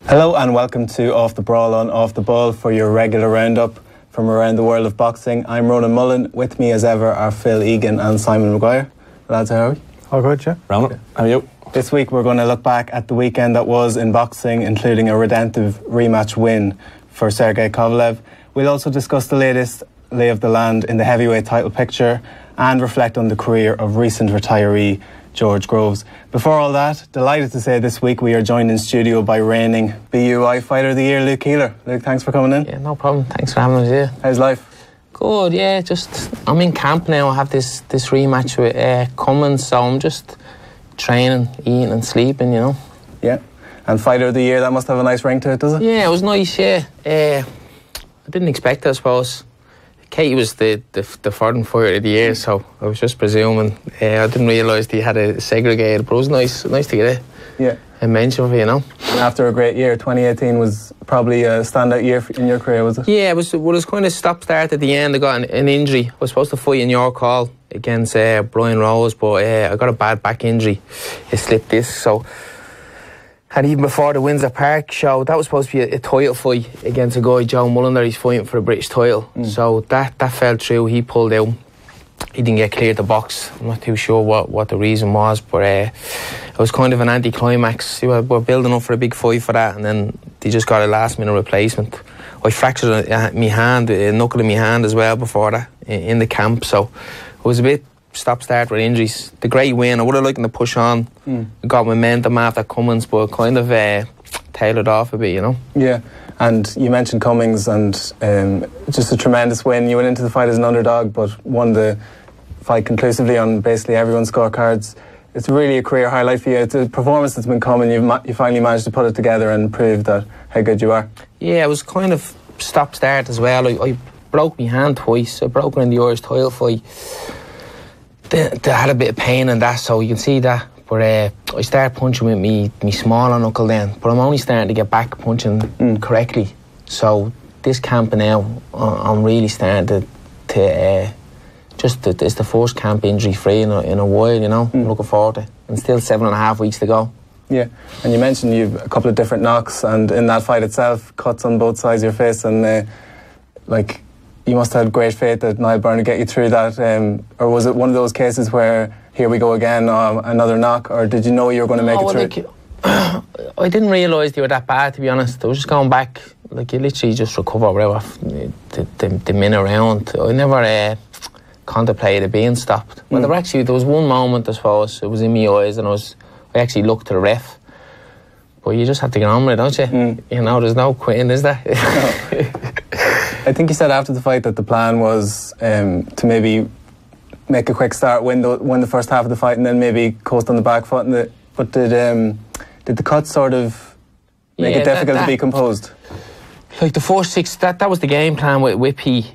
Hello and welcome to Off The Brawl on Off The Ball for your regular roundup from around the world of boxing. I'm Ronan Mullen. With me as ever are Phil Egan and Simon Maguire. Lads, how are we? All good, yeah. Ronan, how are you? This week we're going to look back at the weekend that was in boxing, including a redemptive rematch win for Sergey Kovalev. We'll also discuss the latest lay of the land in the heavyweight title picture and reflect on the career of recent retiree George Groves. Before all that, delighted to say this week we are joined in studio by reigning BUI Fighter of the Year, Luke Keeler. Luke, thanks for coming in. Yeah, no problem. Thanks for having us here. How's life? Good, yeah. Just I'm in camp now. I have this rematch with Cummins, so I'm just training, eating and sleeping, you know. Yeah. And Fighter of the Year, that must have a nice ring to it, does it? Yeah, it was nice, yeah. I didn't expect it, I suppose. Katie was the foreign Fighter of the Year, so I was just presuming. I didn't realise he had a segregated, but it was nice to get a mention of it, you know. And after a great year, 2018 was probably a standout year in your career, was it? Yeah, it was kind of stop-start at the end. I got an injury. I was supposed to fight in York Hall against Brian Rose, but I got a bad back injury, a slipped disc, so... And even before the Windsor Park show, that was supposed to be a title fight against a guy, Joe Mullender. He's fighting for the British title. So that fell through. He pulled out. He didn't get cleared the box. I'm not too sure what the reason was, but it was kind of an anticlimax. We're building up for a big fight for that, and then they just got a last-minute replacement. I fractured my hand, a knuckle in my hand as well before that, in the camp. So it was a bit stop-start with injuries. The great win. I would have liked to push on. Got momentum after Cummins, but kind of tailored off a bit, you know. Yeah, and you mentioned Cummins and just a tremendous win. You went into the fight as an underdog, but won the fight conclusively on basically everyone's scorecards. It's really a career highlight for you. It's a performance that's been coming. You finally managed to put it together and prove that how good you are. Yeah, it was kind of stop-start as well. I broke my hand twice. I broke it in the Irish title fight. They had a bit of pain in that, so you can see that. But I started punching with me smaller knuckle then, but I'm only starting to get back punching correctly. So this camp now, I'm really starting to it's the first camp injury free in a while, you know. I'm looking forward to it. And still 7.5 weeks to go. Yeah, and you mentioned you've a couple of different knocks, and in that fight itself, cuts on both sides of your face, and you must have had great faith that Niall Byrne would get you through that, or was it one of those cases where here we go again, another knock, or did you know you were going to make it through? I didn't realise they were that bad, to be honest. I was just going back, you literally just recover right off the minute round. I never contemplated being stopped. Well, there was one moment, I suppose, it was in my eyes, and I actually looked to the ref. But you just have to get on with it, don't you? You know, there's no quitting, is there? No. I think you said after the fight that the plan was to maybe make a quick start, win the first half of the fight, and then maybe coast on the back foot. But did the cut sort of make it difficult to be composed? Like the first six, that was the game plan with P.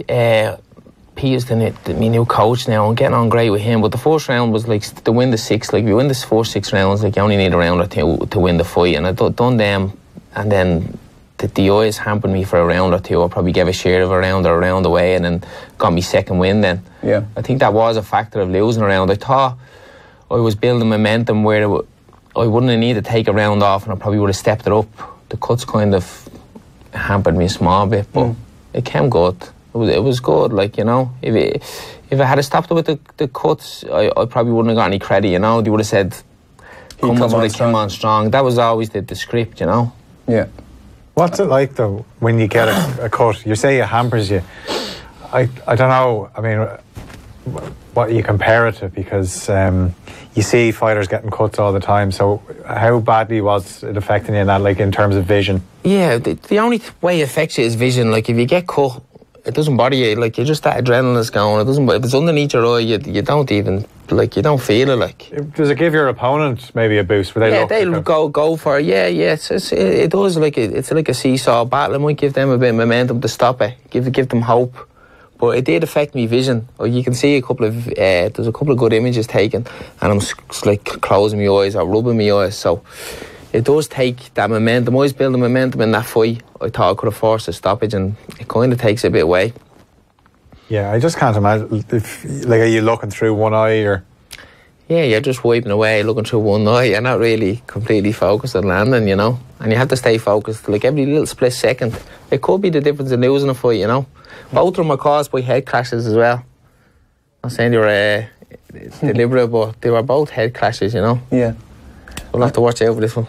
P is my new coach now. I'm getting on great with him. But the first round was like to win the six. Like if you win the first 6 rounds, like you only need a round or two to win the fight. And I done them, and then the eyes hampered me for a round or two. I probably gave a share of a round or a round away, and then got me second win then. Yeah. I think that was a factor of losing a round. I thought I was building momentum where I wouldn't have needed to take a round off, and I probably would have stepped it up. The cuts kind of hampered me a small bit, but it came good. It was good, like, you know. If I had stopped it with the cuts, I probably wouldn't have got any credit, you know. They would have said, Cummins would have come on strong. That was always the script, you know. Yeah. What's it like, though, when you get a cut? You say it hampers you. I don't know, I mean, what you compare it to, because you see fighters getting cuts all the time, so how badly was it affecting you in that, like, in terms of vision? Yeah, the only way it affects you is vision. Like, if you get cut, it doesn't bother you. Like, you just, that adrenaline's going. It doesn't. If it's underneath your eye, you don't even, like, you don't feel it. Like, does it give your opponent maybe a boost? They'll go for it. Yeah. It does. Like, it's like a seesaw battle. It might give them a bit of momentum to stop it. Give them hope. But it did affect me vision. You can see there's a couple of good images taken, and I'm like closing my eyes or rubbing my eyes. So it does take that momentum. I was building momentum in that fight. I thought I could have forced a stoppage, and it kind of takes a bit away. Yeah, I just can't imagine. Are you looking through one eye or? Yeah, you're just wiping away, looking through one eye. You're not really completely focused on landing, you know. And you have to stay focused, like every little split second. It could be the difference in losing a fight, you know. Both of them are caused by head clashes as well. I'm not saying they were deliberate, but they were both head clashes, you know. Yeah. We'll have to watch out for this one.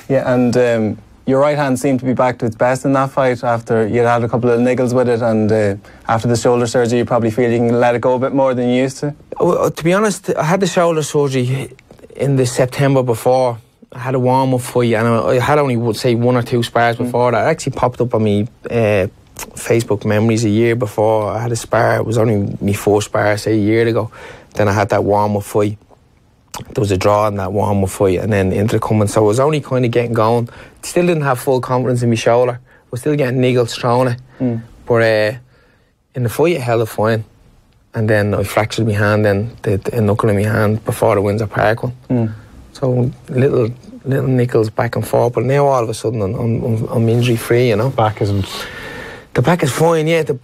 Yeah, and your right hand seemed to be back to its best in that fight after you'd had a couple of niggles with it, and after the shoulder surgery you probably feel you can let it go a bit more than you used to? Well, to be honest, I had the shoulder surgery in the September before. I had a warm-up fight, and I had only, would say, 1 or 2 spars before that. It actually popped up on me Facebook memories a year before. I had a spar. It was only my 4th spar, say, a year ago. Then I had that warm-up fight. There was a draw in that warm-up fight, and then into the coming. So I was only kind of getting going. Still didn't have full confidence in my shoulder. I was still getting niggles thrown it. But in the fight, I held it fine. And then I fractured my hand, and the knuckle in my hand before the Windsor Park one. So little niggles back and forth. But now all of a sudden I'm injury free, you know. Back isn't. The back is fine, yeah. The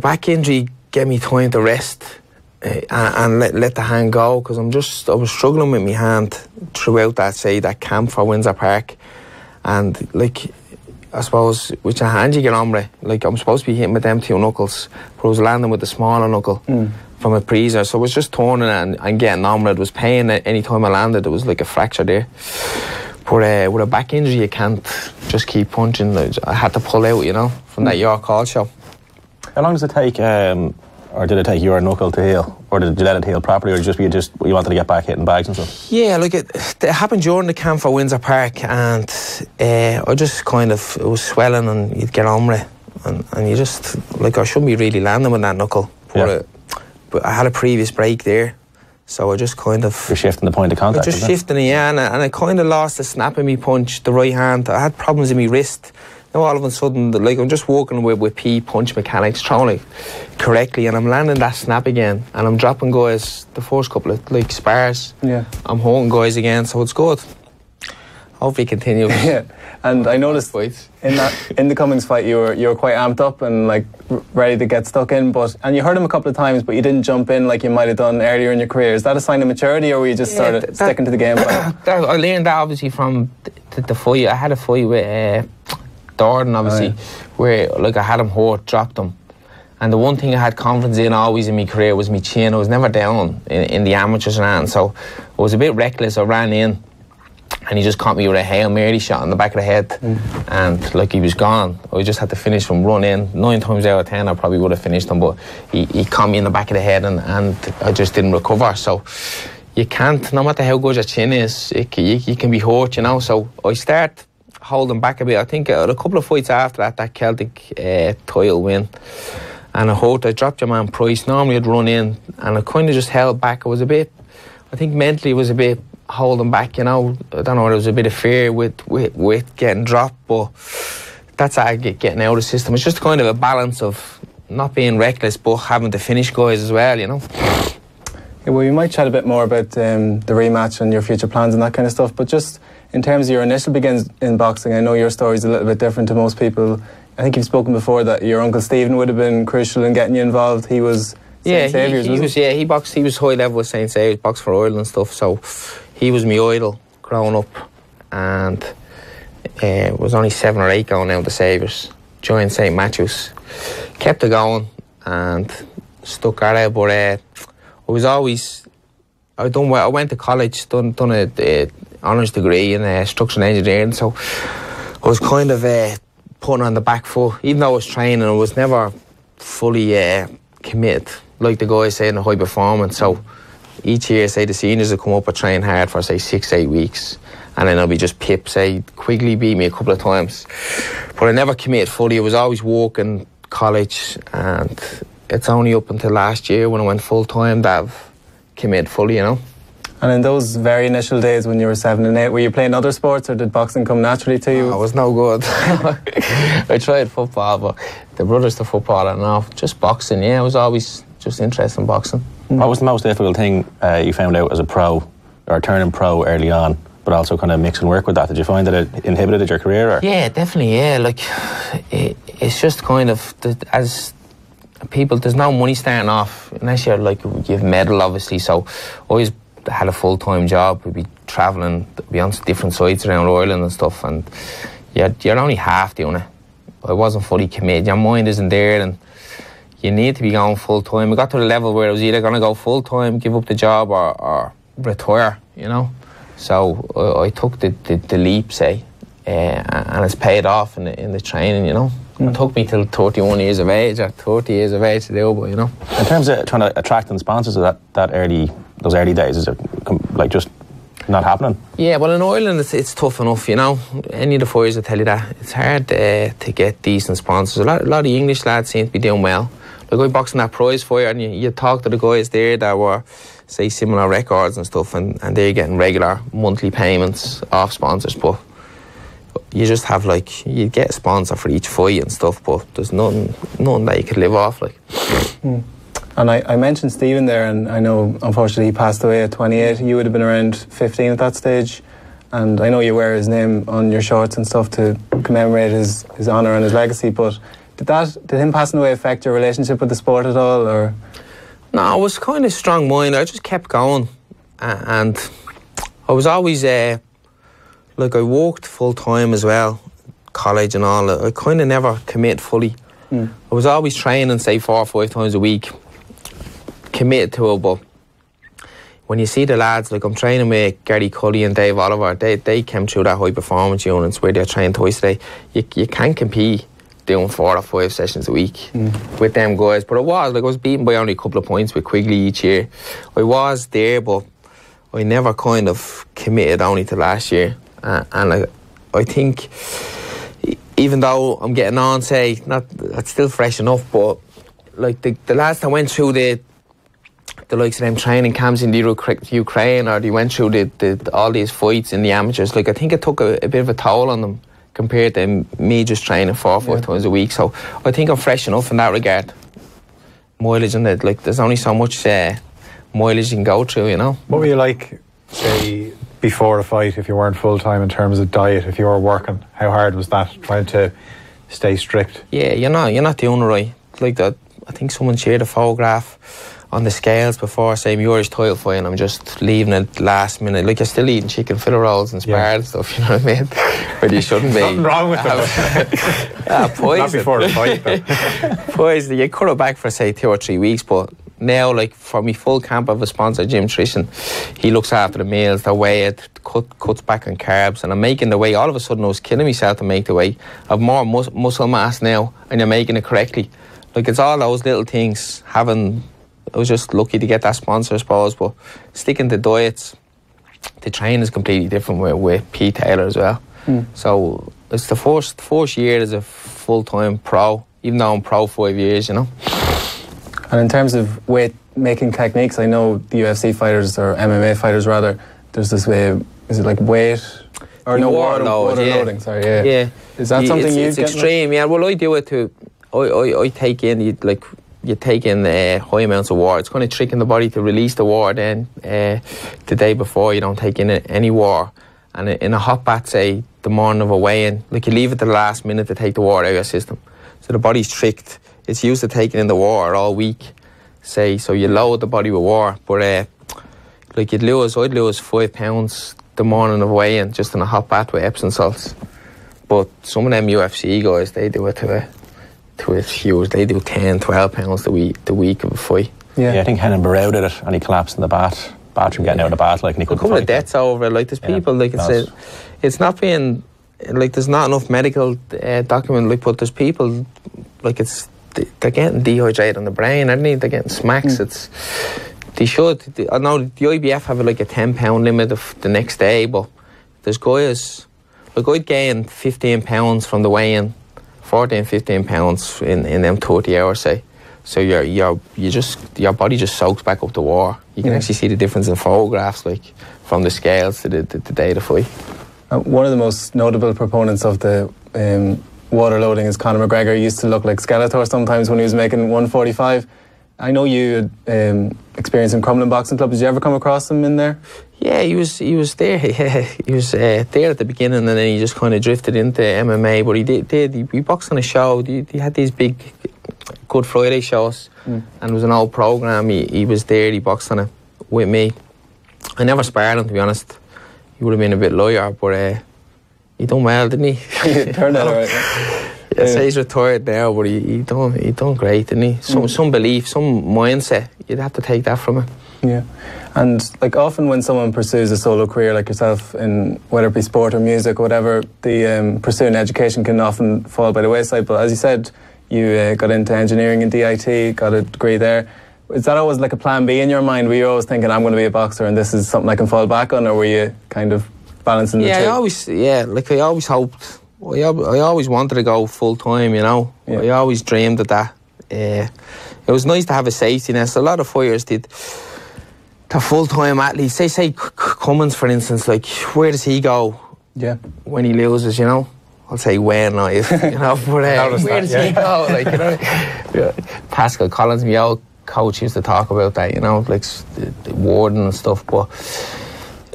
back injury gave me time to rest. And let the hand go, because I was struggling with my hand throughout that camp for Windsor Park, and like, I suppose with your hand you get on with it. Like, I'm supposed to be hitting with them 2 knuckles, but I was landing with the smaller knuckle from a Prizefighter, so I was just turning and getting on with it. It was pain any time I landed. It was like a fracture there. But with a back injury you can't just keep punching. I had to pull out, you know, from that York Hall show. How long does it take? Or did it take your knuckle to heal? Or did you let it heal properly? Or you wanted to get back hitting bags and stuff? Yeah, like it happened during the camp for Windsor Park, and I just kind of, it was swelling, and you'd get on with it. And you just, like, I shouldn't be really landing with that knuckle. But I had a previous break there, so I just kind of... You're shifting the point of contact, just shifting it, yeah, and I kind of lost the snap in me punch, the right hand. I had problems in my wrist. Now all of a sudden, like, I'm just working with P punch mechanics, throwing it correctly, and I'm landing that snap again, and I'm dropping guys the first couple of, like, spars. Yeah. I'm holding guys again, so it's good. Hopefully it continues. Yeah, and I noticed in the Cummings fight you were quite amped up and like ready to get stuck in, and you hurt him a couple of times, but you didn't jump in like you might have done earlier in your career. Is that a sign of maturity, or were you just started sticking to the game plan? I learned that obviously from the fight. I had a fight with Dordan, obviously, where like I had him hurt, dropped him. And the one thing I had confidence in always in my career was my chin. I was never down in the amateurs and that, and so I was a bit reckless. I ran in, and he just caught me with a Hail Mary shot in the back of the head, and like he was gone. I just had to finish from run in. 9 times out of 10 I probably would have finished him, but he caught me in the back of the head, and I just didn't recover. So you can't, no matter how good your chin is, you can be hurt, you know. So I start holding back a bit. I think a couple of fights after that Celtic title win, and I dropped your man Price. Normally I'd run in, and I kind of just held back. I think mentally it was a bit holding back, you know. I don't know, there was a bit of fear with getting dropped, but that's how I getting out of the system. It's just kind of a balance of not being reckless but having to finish guys as well, you know. Yeah, well, we might chat a bit more about the rematch and your future plans and that kind of stuff, but just in terms of your initial begins in boxing, I know your story's a little bit different to most people. I think you've spoken before that your uncle Stephen would have been crucial in getting you involved. He was St. Saviour's, he boxed. He was high level with St. Saviour's, boxed for Ireland and stuff. So he was my idol growing up, and was only 7 or 8 going out to Saviour's. Joined St. Matthew's, kept it going, and stuck at it. But I was always, I went to college, done a honours degree in structural engineering. So I was kind of putting on the back foot, even though I was training. I was never fully committed, like the guys say, in a high performance. So each year, say the seniors will come up and train hard for say 6-8 weeks, and then I'll be just pip. Say Quigley beat me a couple of times, but I never committed fully. I was always working, college, and it's only up until last year when I went full time that I've committed fully, you know. And in those very initial days when you were 7 and 8, were you playing other sports, or did boxing come naturally to you? I was no good. I tried football, but the brother's the footballer now. Just boxing, yeah. I was always just interested in boxing. What was the most difficult thing you found out as a pro, or turning pro early on, but also kind of mixing work with that? Did you find that it inhibited your career? Or? Yeah, definitely, yeah. Like, it's just kind of, as people, there's no money starting off unless you're like, you've medal obviously, so I always had a full-time job. We'd be travelling, be on different sites around Ireland and stuff, and you're only half doing it. I wasn't fully committed. Your mind isn't there, and you need to be going full-time. I got to the level where I was either going to go full-time, give up the job, or retire, you know. So I took the leap, say, and it's paid off in the training, you know. It took me till 31 years of age or 30 years of age to do, but you know. In terms of trying to attract sponsors of those early days, is it like just not happening? Yeah, well in Ireland it's tough enough, you know. Any of the fighters will tell you that. It's hard to get decent sponsors. A lot of the English lads seem to be doing well. Like I boxed in that Prizefighter, and you talk to the guys there that were, say, similar records and stuff, and they're getting regular monthly payments off sponsors, but you just have like, you get a sponsor for each fight and stuff, but there's nothing that you could live off like. And I mentioned Stephen there, and I know unfortunately he passed away at 28. You would have been around 15 at that stage, and I know you wear his name on your shorts and stuff to commemorate his honour and his legacy, but did him passing away affect your relationship with the sport at all, or? No, I was kind of strong-minded. I just kept going, and I was always like, I worked full-time as well, college and all. I kind of never commit fully. I was always training, say, 4 or 5 times a week, committed to it, but when you see the lads, like I'm training with Gary Cully and Dave Oliver, they came through that high performance units where they're trained twice a day. You can't compete doing 4 or 5 sessions a week with them guys. But I was beaten by only a couple of points with Quigley each year. I was there, but I never kind of committed only to last year. And I think, even though I'm getting on, say, it's still fresh enough, but like the lads that went through the likes of them training camps in the Ukraine, or they went through all these fights in the amateurs, like I think it took a bit of a toll on them compared to me just training 4 or 5 times a week. So I think I'm fresh enough in that regard. Mileage and it, like there's only so much mileage you can go through, you know. What were you like, say, before a fight, if you weren't full-time, in terms of diet, if you were working? How hard was that, trying to stay strict? Yeah, you're not doing it right. Like that, I think someone shared a photograph on the scales before, say, my Irish title fight, and I'm just leaving it last minute. Like, you're still eating chicken fillet rolls and spars and stuff, you know what I mean? But you shouldn't be. Nothing wrong with them. Poison. Not before the fight, though. Poison. You cut it back for, say, 2 or 3 weeks, but now, like, for me full camp, I have a sponsor, Jim Trition. He looks after the meals, the weigh it, cuts back on carbs, and I'm making the weight. All of a sudden, I was killing myself to make the weight. I have more muscle mass now, and you're making it correctly. Like, it's all those little things. I was just lucky to get that sponsor, I suppose, but sticking to diets, the training is completely different with Pete Taylor as well. So it's the first year as a full-time pro, even though I'm pro 5 years, you know. And in terms of weight making techniques, I know the UFC fighters, or MMA fighters rather, there's this way, is it like weight? Or no, water loading, sorry, yeah. Is that something you It's extreme, yeah. Well, I do it too. I take in, you take in high amounts of water. It's kind of tricking the body to release the water then the day before. You don't take in any water. And in a hot bath, say, the morning of a weigh-in, like you leave it to the last minute to take the water out of your system. So the body's tricked. It's used to taking in the water all week, say, so you load the body with water. But like I'd lose 5 pounds the morning of a weigh-in just in a hot bath with Epsom salts. But some of them UFC guys, they do it to a huge. They do 10, 12 pounds the week of a fight. Yeah, I think Henan Barrow did it, and he collapsed in the bathroom getting out of the bath, like, and he couldn't. A couple of deaths over it. Like, there's people, like, it's not being, like, there's not enough medical document, like, but there's people, like, they're getting dehydrated on the brain, aren't they? They're getting smacks. They should. I know the IBF have like a 10-pound limit of the next day, but there's guys, like, I'd gain 15 pounds from the weigh-in. 14, 15 pounds in them 30 hours, say. So your body just soaks back up the water. You can actually see the difference in photographs, like, from the scales to the day of the fight. One of the most notable proponents of the water loading is Conor McGregor. He used to look like Skeletor sometimes when he was making 145. I know you experienced in Crumlin Boxing Club. Did you ever come across him in there? Yeah, he was there. He was there at the beginning, and then he just kind of drifted into MMA. But he boxed on a show. He had these big Good Friday shows, and it was an old programme. He was there, he boxed on it with me. I never sparred him, to be honest. He would have been a bit lawyer, but he done well, didn't he? He turned out alright. Yeah, so he's retired now, but he done great, didn't he? Some belief, some mindset. You'd have to take that from him. Yeah, and like often when someone pursues a solo career like yourself, in whether it be sport or music or whatever, the pursuing education can often fall by the wayside. But as you said, you got into engineering and DIT, got a degree there. Is that always like a plan B in your mind? Were you always thinking, I'm going to be a boxer and this is something I can fall back on, or were you kind of balancing the two? I always hoped. I always wanted to go full time, you know. Yeah. I always dreamed of that. It was nice to have a safety net. A lot of fighters did. The full-time athletes, say Cummins, for instance, like, where does he go when he loses, you know? I'll say when, or if, you know, but where does he go? Like, you know, Pascal Collins, my old coach, used to talk about that, you know, like the warden and stuff, but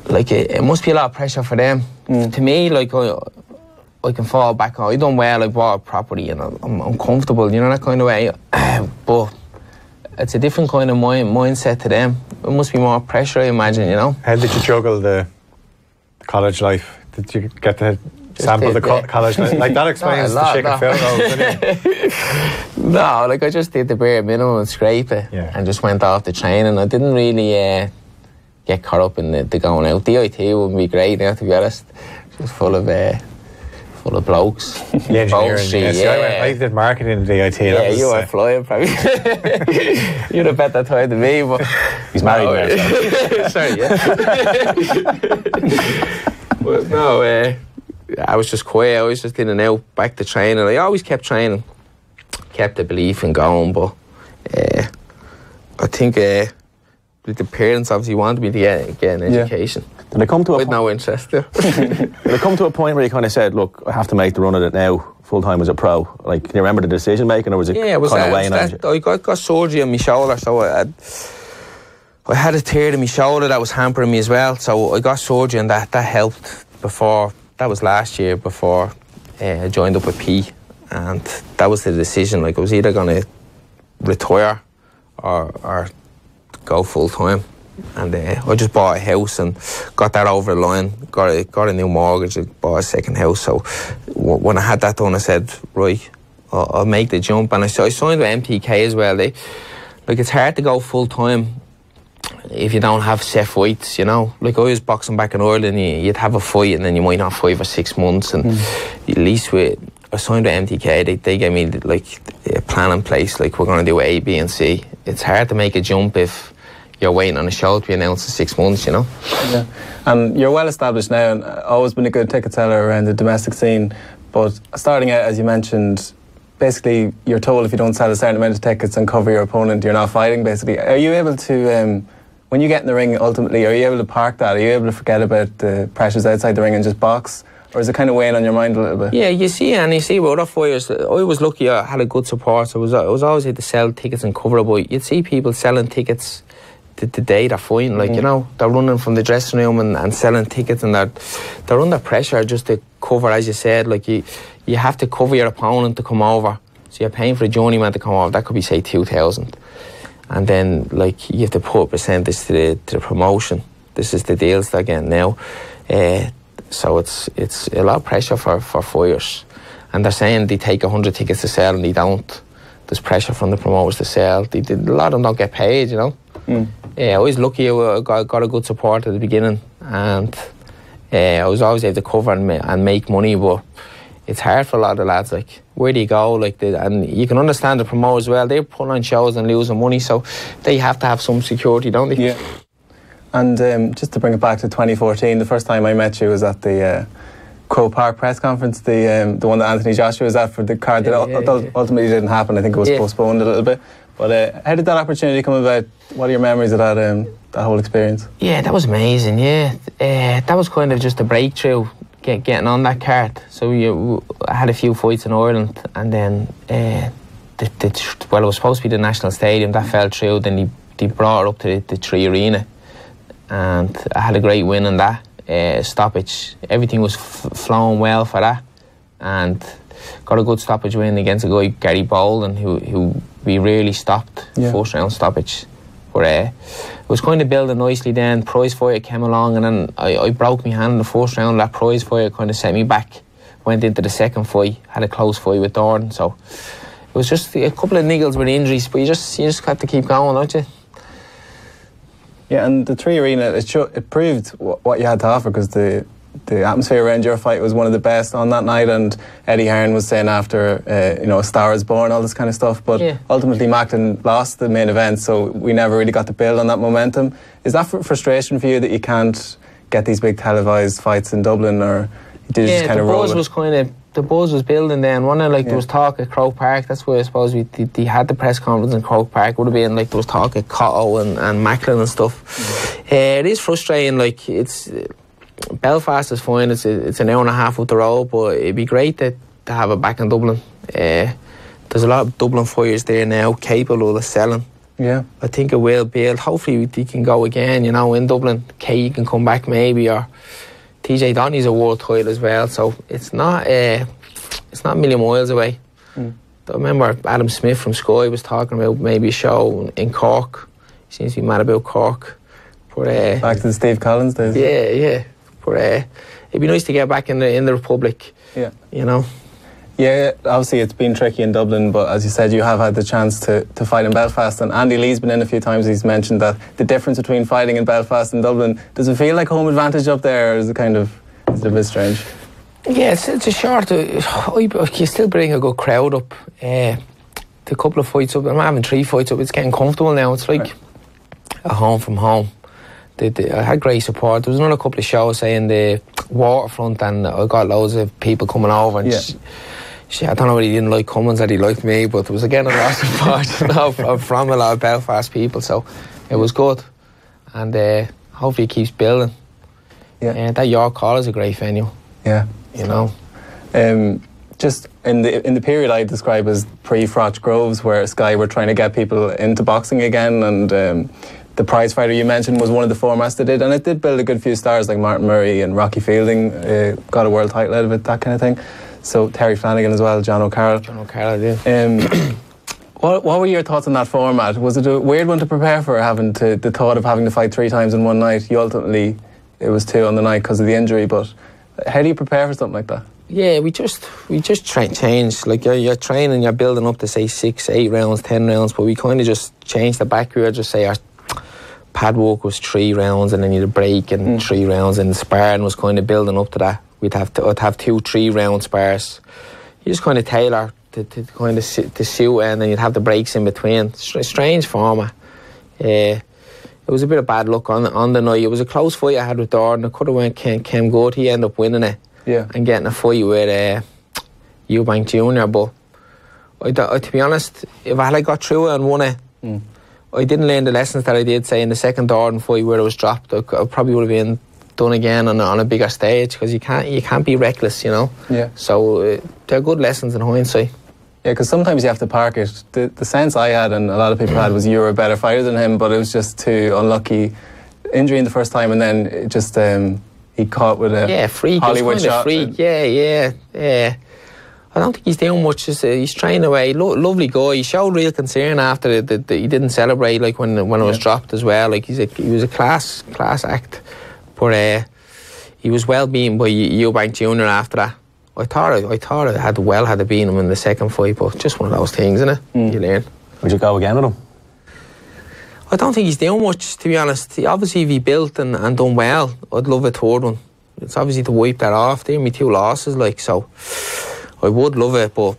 like it must be a lot of pressure for them. To me, like, I can fall back on. I done well, I bought a property and I'm comfortable, you know, that kind of way. But it's a different kind of mindset to them. It must be more pressure, I imagine, you know. How did you juggle the college life? Did you get to sample the college life? Like, that explains the chicken field rolls, doesn't it? No, like, I just did the bare minimum and scrape it and just went off the training. I didn't really get caught up in the going out. DIT wouldn't be great now, to be honest. Just full of blokes. The engineering, I did marketing in DIT. Yeah, you were flying, probably. You'd have bet that time to me, but... He's married now, so. Sorry, But no, I was just quiet. I was just in and out, back to training. I always kept training. Kept the belief in going, but I think the parents obviously wanted me to get an education. Did it come to with no interest? Did it come to a point where you kind of said, look, I have to make the run at it now, full-time as a pro? Like, can you remember the decision-making, or was it kind of weighing on you? I got surgery on my shoulder, so I had a tear in my shoulder that was hampering me as well, so I got surgery, and that helped before. That was last year, before I joined up with P, and that was the decision. Like, I was either going to retire or go full-time. And I just bought a house and got that over the line, got a new mortgage, bought a second house. So when I had that done, I said, right, I'll make the jump. And I signed with MTK as well. Like, it's hard to go full-time if you don't have set fights, you know. Like, I was boxing back in Ireland, you'd have a fight and then you might not 5 or 6 months. And at least I signed with MTK, they gave me like a plan in place, like, we're going to do A, B and C. It's hard to make a jump if you're waiting on a show to be announced in 6 months, you know. Yeah, and you're well established now, and always been a good ticket seller around the domestic scene. But starting out, as you mentioned, basically you're told if you don't sell a certain amount of tickets and cover your opponent, you're not fighting. Basically, are you able to, when you get in the ring, ultimately, are you able to park that? Are you able to forget about the pressures outside the ring and just box? Or is it kind of weighing on your mind a little bit? Yeah, you see with other fighters, I was lucky I had a good support. So I was always able to sell tickets and cover it, but you'd see people selling tickets the day they're fighting, like, you know, they're running from the dressing room and selling tickets, and they're under pressure just to cover, as you said. Like, you have to cover your opponent to come over. So you're paying for a journeyman to come over. That could be, say, 2,000. And then, like, you have to put a percentage to the promotion. This is the deals they're getting now. So it's a lot of pressure for fighters. And they're saying they take 100 tickets to sell and they don't. There's pressure from the promoters to sell. A lot of them don't get paid, you know. Yeah, I was lucky I got a good support at the beginning, and I was always able to cover and make money, but it's hard for a lot of the lads. Like, where do you go? Like, and you can understand the promoters as well. They're putting on shows and losing money, so they have to have some security, don't they? Yeah. And just to bring it back to 2014, the first time I met you was at the Crow Park press conference, the one that Anthony Joshua was at for the card that ultimately didn't happen. I think it was postponed a little bit. But how did that opportunity come about? What are your memories of that whole experience? Yeah, that was amazing, yeah. That was kind of just a breakthrough, getting on that card. So I had a few fights in Ireland, and then it was supposed to be the National Stadium. That fell through. Then they brought it up to the Tree Arena, and I had a great win in that stoppage. Everything was flowing well for that, and got a good stoppage win against a guy, Gary Bolden, who we really stopped first round stoppage. But it was kind of building nicely then. Prizefighter came along, and then I broke my hand in the first round. That Prizefighter kind of set me back. Went into the second fight, had a close fight with Dorn. So it was just a couple of niggles with injuries, but you just have to keep going, don't you? Yeah, and the 3 Arena, it proved what you had to offer, because the atmosphere around your fight was one of the best on that night, and Eddie Hearn was saying after, a star is born, all this kind of stuff, but ultimately Macklin lost the main event, so we never really got to build on that momentum. Is that frustration for you that you can't get these big televised fights in Dublin, or did you just kind of roll with? The buzz was building then, wasn't it? There was talk at Croke Park. That's why I suppose they had the press conference in Croke Park. Would have been there was talk at Cotto and Macklin and stuff. It is frustrating. It's Belfast is fine. It's an hour and a half up the road, but it'd be great to have it back in Dublin. There's a lot of Dublin fighters there now capable of selling. Yeah, I think it will build. Hopefully they can go again. In Dublin, Kay can come back maybe, or TJ Donny's a world title as well, so it's not a million miles away. I remember Adam Smith from Sky was talking about maybe a show in Cork. He seems to be mad about Cork. But, back to the Steve Collins days. Yeah. But it'd be nice to get back in the Republic. Yeah. Yeah, obviously it's been tricky in Dublin, but as you said, you have had the chance to fight in Belfast, and Andy Lee's been in a few times. He's mentioned that the difference between fighting in Belfast and Dublin, does it feel like home advantage up there, or is it a bit strange? Yeah, it's a short. You still bring a good crowd up. The couple of fights up, I'm having 3 fights up, it's getting comfortable now. It's like a home from home. I had great support. There was another couple of shows, say, in the Waterfront, and I got loads of people coming over, and I don't know whether he didn't like Cummins or he liked me, but there was again a lot of support from a lot of Belfast people, so it was good, and hopefully it keeps building. That York Hall is a great venue. Just in the period I describe as pre-Froch Groves, where Sky were trying to get people into boxing again, and the Prizefighter you mentioned was one of the formats they did, and it did build a good few stars like Martin Murray and Rocky Fielding, got a world title out of it, that kind of thing. So Terry Flanagan as well, John O'Carroll. What were your thoughts on that format? Was it a weird one to prepare for, the thought of having to fight 3 times in one night? You ultimately, it was 2 on the night because of the injury, but how do you prepare for something like that? Yeah, we just change. Like you're training, you're building up to say 6, 8 rounds, 10 rounds, but we kind of just changed the back. We would just say our pad work was 3 rounds, and then you'd break and 3 rounds, and the sparring was kind of building up to that. I'd have 2 3-round spars. You just kind of tailor to kind of to suit, and then you'd have the breaks in between. Strange format. It was a bit of bad luck on the night. It was a close fight I had with Dorn. It could have came good. He ended up winning it. And getting a fight with Eubank Jr. But to be honest, if I had got through it and won it, I didn't learn the lessons that I did, say, in the second Dorn fight where it was dropped. I probably would have been done again on a bigger stage, because you can't be reckless, So they're good lessons in hindsight. Yeah, because sometimes you have to park it. The sense I had, and a lot of people had, was you were a better fighter than him, but it was just too unlucky. Injury in the first time, and then it just he caught with a freak. Hollywood shot. Freak. Yeah. I don't think he's doing much. He's training away. Lovely guy. He showed real concern after it. That he didn't celebrate like when it was dropped as well. Like he was a class act. But he was well beaten by Eubank Jr. after that. I thought it had to beat him in the second fight, but just one of those things, isn't it? You learn. Would you go again with him? I don't think he's doing much, to be honest. Obviously, if he built and done well, I'd love a third one. It's obviously to wipe that off. They're my 2 losses, so I would love it, but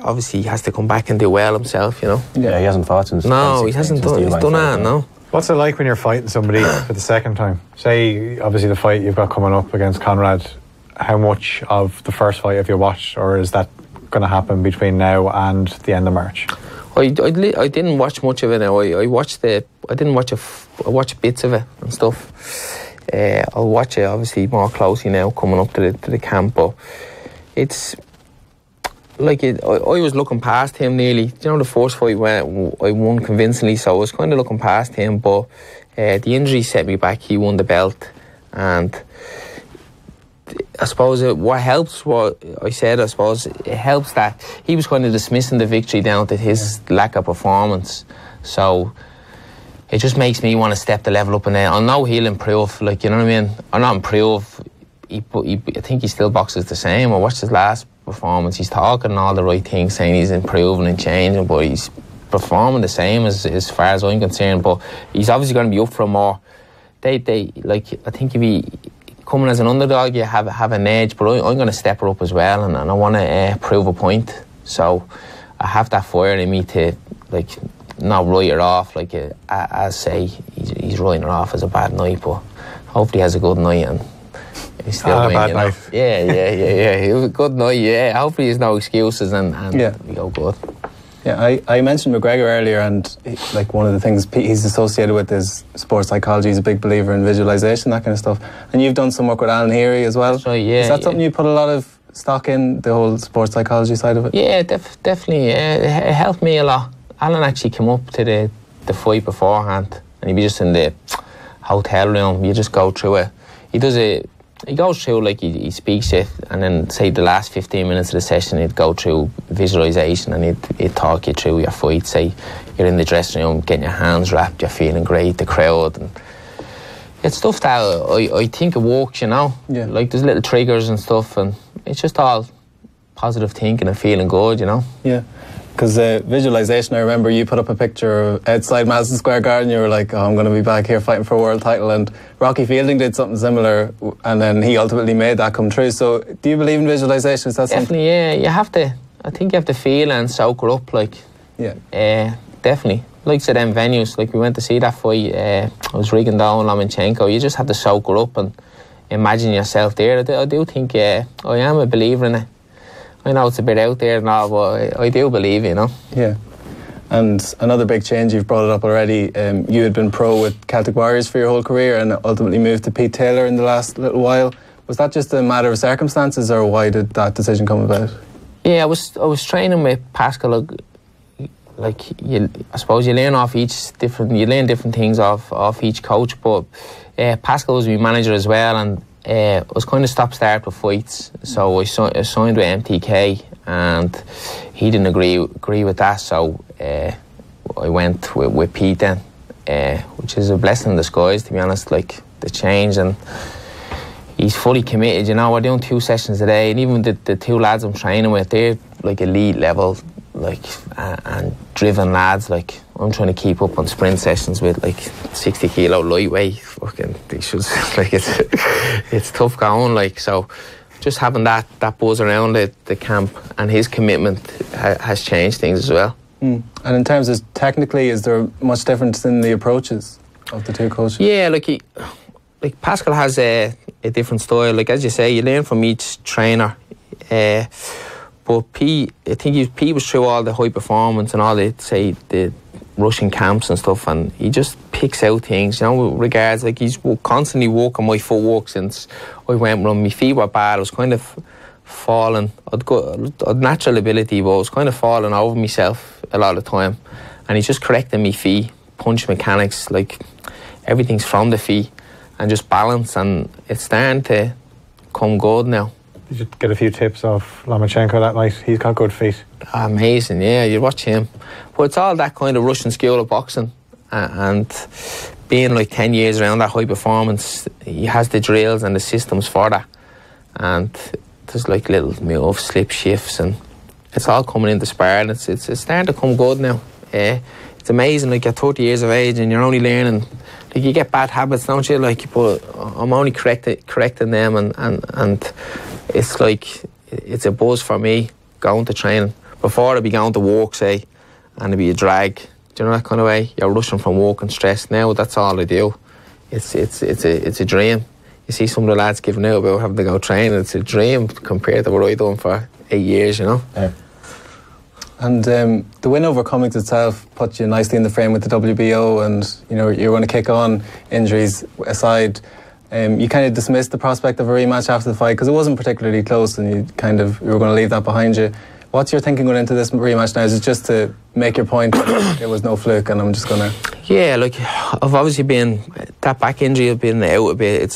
obviously he has to come back and do well himself, Yeah, he hasn't fought since. No, he hasn't done that, no. What's it like when you're fighting somebody for the second time? Say, obviously, the fight you've got coming up against Conrad, how much of the first fight have you watched, or is that going to happen between now and the end of March? I didn't watch much of it now. I watched bits of it and stuff. I'll watch it obviously more closely now coming up to the camp, but it's like I was looking past him nearly. The first fight I won convincingly, so I was kind of looking past him, but the injury set me back. He won the belt, and I suppose what helps, what I said, I suppose it helps that he was kind of dismissing the victory down to his lack of performance. So it just makes me want to step the level up, and I know he'll improve. Like, you know what I mean? Or not improve. I think he still boxes the same. I watched his last performance. He's talking all the right things, saying he's improving and changing, but he's performing the same as far as I'm concerned. But he's obviously going to be up for more. They like, I think if he coming as an underdog, you have an edge, but I'm going to step her up as well, and I want to prove a point. So I have that fire in me to, like, not write her off, like, as say he's writing her off as a bad night, but hopefully he has a good night and he's still a bad night. Yeah. It was a good night, yeah. Hopefully there's no excuses and we go good. Yeah, I mentioned McGregor earlier, and like one of the things he's associated with is sports psychology. He's a big believer in visualization, that kind of stuff. And you've done some work with Alan Heary as well. That's right, yeah. Is that something you put a lot of stock in, the whole sports psychology side of it? Yeah, definitely. It helped me a lot. Alan actually came up to the fight beforehand, and he'd be just in the hotel room. You just go through it. He goes through, like, he speaks it, and then say the last 15 minutes of the session he'd go through visualisation, and he'd talk you through your fight. Say you're in the dressing room getting your hands wrapped, you're feeling great, the crowd, and it's stuff that I think it works, you know. Yeah. Like, there's little triggers and stuff, and it's just all positive thinking and feeling good, you know. Yeah. Because visualisation, I remember you put up a picture outside Madison Square Garden. You were like, oh, I'm going to be back here fighting for a world title. And Rocky Fielding did something similar, and then he ultimately made that come true. So do you believe in visualisation? Is that definitely something? Yeah, you have to. I think you have to feel and soak her up, like. Yeah. Definitely. Like, to them venues, like we went to see that fight, I was Rigondeaux and Lomachenko. You just have to soak her up and imagine yourself there. I do think I am a believer in it. I know it's a bit out there now, but I do believe, you know. Yeah. And another big change, you've brought it up already, you had been pro with Celtic Warriors for your whole career and ultimately moved to Pete Taylor in the last little while. Was that just a matter of circumstances, or why did that decision come about? Yeah, I was training with Pascal. Like, I suppose you learn different things off each coach, but Pascal was my manager as well, and I was kind of stop-start with fights, so I signed with MTK, and he didn't agree with that, so I went with Pete then, which is a blessing in disguise, to be honest, like, the change, and he's fully committed, you know. We're doing 2 sessions a day, and even the 2 lads I'm training with, they're like elite level, like, and driven lads. Like, I'm trying to keep up on sprint sessions with like 60 kilo lightweight. Fucking, they should, like, it's tough going. Like, so just having that buzz around the camp, and his commitment has changed things as well. And in terms of technically, is there much difference in the approaches of the 2 coaches? Yeah, like Pascal has a different style. Like, as you say, you learn from each trainer. But Pete was through all the high performance and all the Russian camps and stuff, and he just picks out things, you know, with regards, like, he's constantly working my footwork since I went from, my feet were bad, I was kind of falling, I'd natural ability, but I was kind of falling over myself a lot of the time, and he's just correcting my feet, punch mechanics, like, everything's from the feet, and just balance, and it's starting to come good now. Did you get a few tips off Lomachenko that night? He's got good feet. Amazing, yeah, you watch him. But it's all that kind of Russian school of boxing, and being like 10 years around that high performance, he has the drills and the systems for that. And there's like little moves, slip shifts, and it's all coming into sparring. It's starting to come good now. It's amazing, like, you're 30 years of age and you're only learning. Like, you get bad habits, don't you? Like, but I'm only correcting them, and it's like, it's a buzz for me going to training. Before, I'd be going to work, say, and it'd be a drag. Do you know that kind of way? You're rushing from work and stress. Now that's all I do. It's a dream. You see some of the lads giving out about having to go training. It's a dream compared to what I've done for 8 years, you know. Yeah. And the win over Cummings itself put you nicely in the frame with the WBO, and you know you're going to kick on, injuries aside. You kind of dismissed the prospect of a rematch after the fight because it wasn't particularly close, and you were going to leave that behind you. What's your thinking going into this rematch now? Is it just to make your point that it was no fluke and I'm just going to... Yeah, like, I've obviously been... That back injury, I've been out a bit.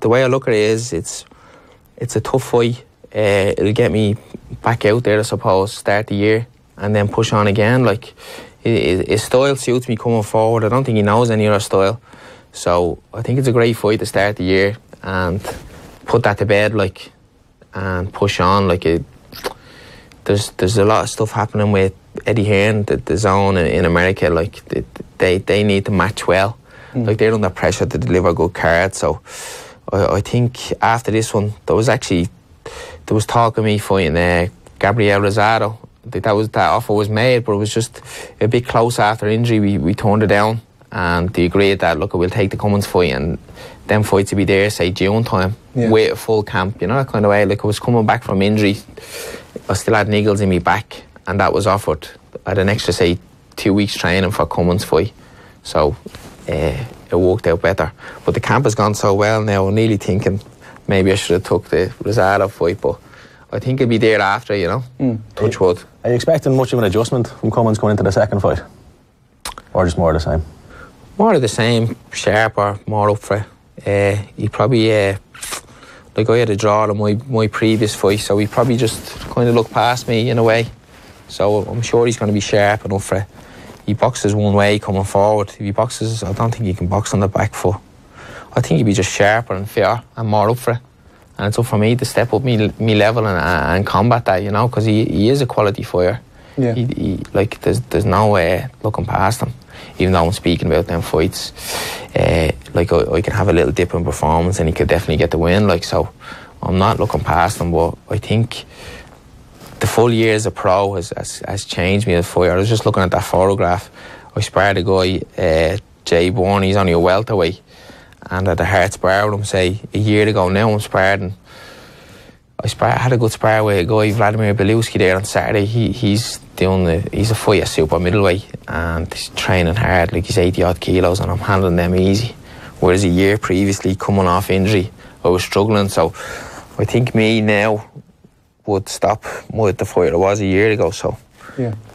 The way I look at it is, it's a tough fight. It'll get me back out there, I suppose, start the year and then push on again. Like, his style suits me coming forward. I don't think he knows any other style. So I think it's a great fight to start the year and put that to bed, like, and push on. Like, there's a lot of stuff happening with Eddie Hearn, the zone in America. Like, they need to match well. Like, they're under pressure to deliver good cards. So I think after this one, there was talk of me fighting Gabriel Rosado. That offer was made, but it was just a bit close after injury. We turned it down, and they agreed that, look, we'll take the Cummins fight, and them fights to be there, say June time, with a full camp, you know, that kind of way. Like, I was coming back from injury, I still had niggles in my back, and that was offered. I had an extra, say, 2 weeks training for Cummins fight, so it worked out better. But the camp has gone so well now, I'm nearly thinking maybe I should have took the Rosado fight, but I think it'll be there after, you know. Touch wood. Are you expecting much of an adjustment from Cummins going into the second fight? Or just more of the same? More of the same, sharper, more up for it. He probably, like, I had a draw in my previous fight, so he probably just kind of looked past me in a way. So I'm sure he's going to be sharp enough for it. He boxes one way coming forward. If he boxes, I don't think he can box on the back foot. I think he'd be just sharper and fitter and more up for it. And it's up for me to step up me level and combat that, you know, because he is a quality fighter. Yeah. Like, there's no way looking past him. Even though I'm speaking about them fights, like, I can have a little dip in performance and he could definitely get the win. Like, so I'm not looking past him, but I think the full year as a pro has changed me as a fighter. I was just looking at that photograph. I sparred a guy, Jay Bourne, he's only a welterweight, and I had a hard spar with him, say, a year ago now. I'm sparring. I had a good spar with a guy, Vladimir Belewski, there on Saturday. He's a fighter super middleweight, and he's training hard, like, he's 80 odd kilos, and I'm handling them easy. Whereas a year previously, coming off injury, I was struggling. So I think me now would stop with the fighter I was a year ago. So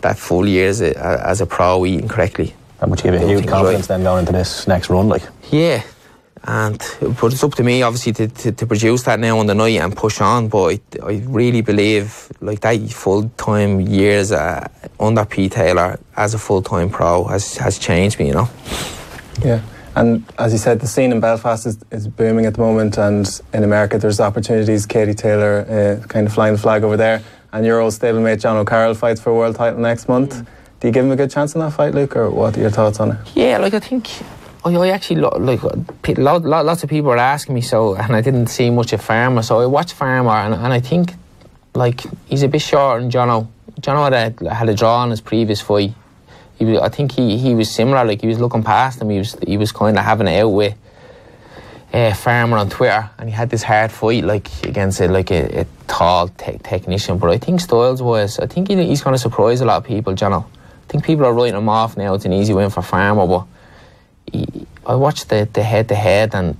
that full year as a pro, eating correctly. That would give you a huge confidence then going into this next run, like. Yeah. But it's up to me, obviously, to produce that now on the night and push on. But I really believe, like, that full-time years under Pete Taylor as a full-time pro has changed me, you know. Yeah, and as you said, the scene in Belfast is booming at the moment, and in America there's opportunities. Katie Taylor kind of flying the flag over there, and your old stablemate John O'Carroll fights for a world title next month. Do you give him a good chance in that fight, Luke, or what are your thoughts on it? Yeah, like, I think I actually, like, lots of people are asking me, so, and I didn't see much of Farmer, so I watched Farmer, and I think, like, he's a bit short than Jono. Jono had a draw in his previous fight. I think he was similar, like, he was looking past him. He was kind of having it out with Farmer on Twitter, and he had this hard fight, like, against a tall technician. But I think styles-wise, I think he's going to surprise a lot of people, Jono. I think people are writing him off now. It's an easy win for Farmer, but I watched the head-to-head, and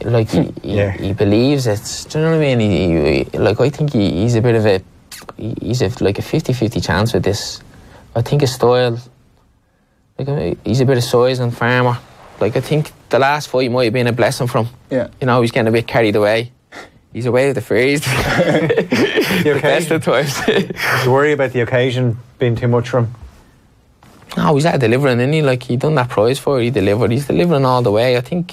like, he believes it. Do you know what I mean? I think he's a bit of he's like a 50-50 chance with this. I think his style, like, he's a bit of size and Farmer. Like, I think the last fight might have been a blessing for him. Yeah. You know, he's getting a bit carried away. He's away with the phrase. The best of times. You worry about the occasion being too much for him? No, he's out delivering, isn't he? Like, he done that prize for it, he delivered. He's delivering all the way. I think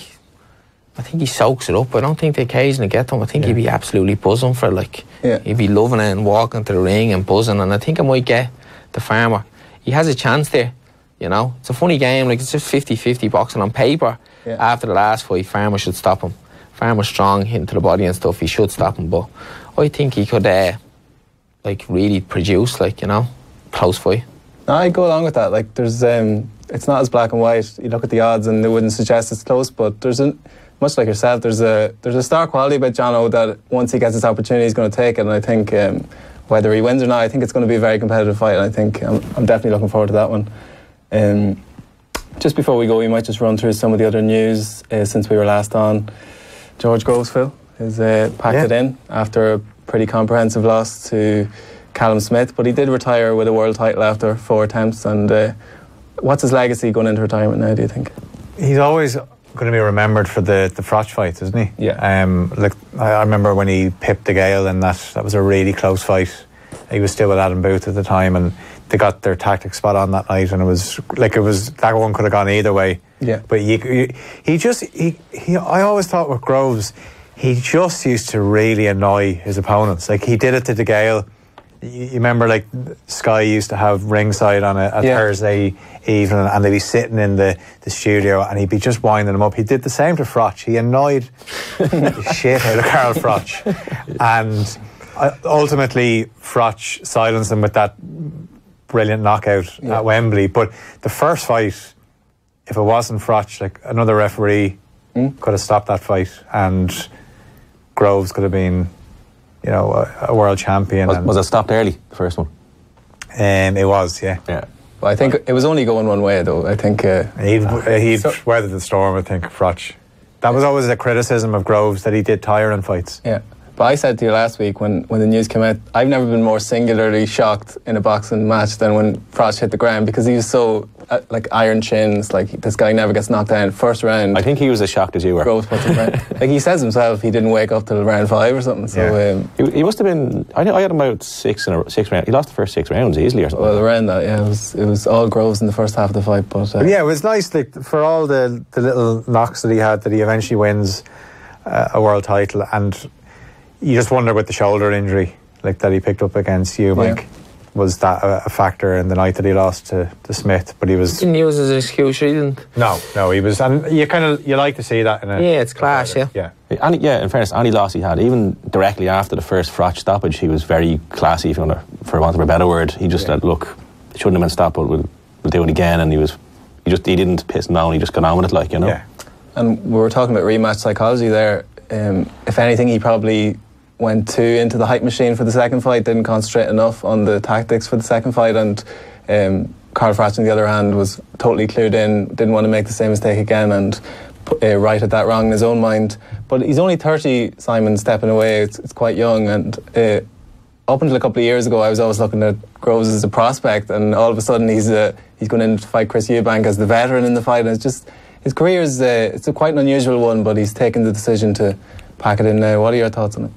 he soaks it up. I don't think the occasion will get to him. I think he'd be absolutely buzzing for it. Like, he'd be loving it and walking to the ring and buzzing. And I think I might get the Farmer. He has a chance there, you know. It's a funny game. Like, it's just 50-50 boxing on paper. After the last fight, Farmer should stop him. Farmer's strong, hitting to the body and stuff. He should stop him. But I think he could, like, really produce, like, you know, close fight. No, I go along with that. Like, there's, it's not as black and white. You look at the odds and it wouldn't suggest it's close, but there's much like yourself, there's a star quality about Jono that once he gets his opportunity, he's going to take it. And I think whether he wins or not, I think it's going to be a very competitive fight. And I think I'm definitely looking forward to that one. Just before we go, we might just run through some of the other news since we were last on. George Grovesville has packed it in after a pretty comprehensive loss to Callum Smith, but he did retire with a world title after 4 attempts. And what's his legacy going into retirement now, do you think? He's always going to be remembered for the Froch fights, isn't he? Yeah. Like I remember when he pipped De Gale, and that was a really close fight. He was still with Adam Booth at the time, and they got their tactics spot on that night, and it was that one could have gone either way. Yeah. But I always thought with Groves, he just used to really annoy his opponents. Like he did it to De Gale. You remember, like Sky used to have ringside on a Thursday evening, and they'd be sitting in the studio, and he'd be just winding them up. He did the same to Froch. He annoyed the shit out of Carl Froch, and ultimately Froch silenced him with that brilliant knockout at Wembley. But the first fight, if it wasn't Froch, like another referee could have stopped that fight, and Groves could have been, you know, a world champion. Was it stopped early, the first one? It was, yeah. Well, I think it was only going one way, though. I think he'd weathered the storm. I think Froch. That was always a criticism of Groves, that he did tire in fights. Yeah. But I said to you last week when the news came out, I've never been more singularly shocked in a boxing match than when Froch hit the ground, because he was so like iron chins, like this guy never gets knocked down. First round, I think he was as shocked as you were. Groves puts him down. Like he says himself, he didn't wake up till round 5 or something. So he must have been. I had him about 6 rounds. He lost the first 6 rounds easily or something. Well, around that, yeah, it was all Groves in the first half of the fight. But yeah, it was nice, like, for all the little knocks that he had, that he eventually wins a world title. And you just wonder, with the shoulder injury like that he picked up against Eubank, was that a factor in the night that he lost to Smith? But he was... Didn't use as an excuse, he didn't. No, he was... And you like to see that in a... Yeah, it's class, yeah. And in fairness, any loss he had, even directly after the first Froch stoppage, he was very classy, for want of a better word. He just said, look, it shouldn't have been stopped, but we'll do it again. And he didn't piss him down, he just got on with it, like, you know. Yeah. And we were talking about rematch psychology there. If anything, he probably went too into the hype machine for the second fight, didn't concentrate enough on the tactics for the second fight, and Carl Froch, on the other hand, was totally clued in, didn't want to make the same mistake again, and righted that wrong in his own mind. But he's only 30, Simon, stepping away. It's quite young, and up until a couple of years ago, I was always looking at Groves as a prospect, and all of a sudden he's going in to fight Chris Eubank as the veteran in the fight, and it's just, his career is it's a quite an unusual one, but he's taken the decision to pack it in now. What are your thoughts on it?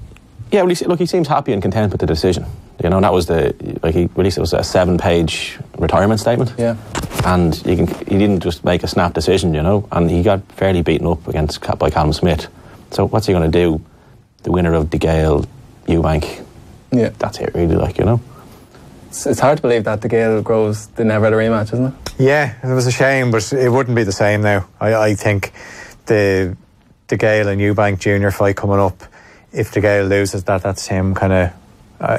Yeah, well, he seems happy and content with the decision. You know, and that was he released, it was a 7-page retirement statement. Yeah. And he didn't just make a snap decision, you know, and he got fairly beaten up by Callum Smith. So what's he going to do? The winner of De Gale, Eubank. Yeah. That's it, really, like, you know. It's hard to believe that De Gale Groves didn't ever have a rematch, isn't it? Yeah, it was a shame, but it wouldn't be the same now. I think the De Gale and Eubank Jr. fight coming up, if De Gale loses that's him kind of...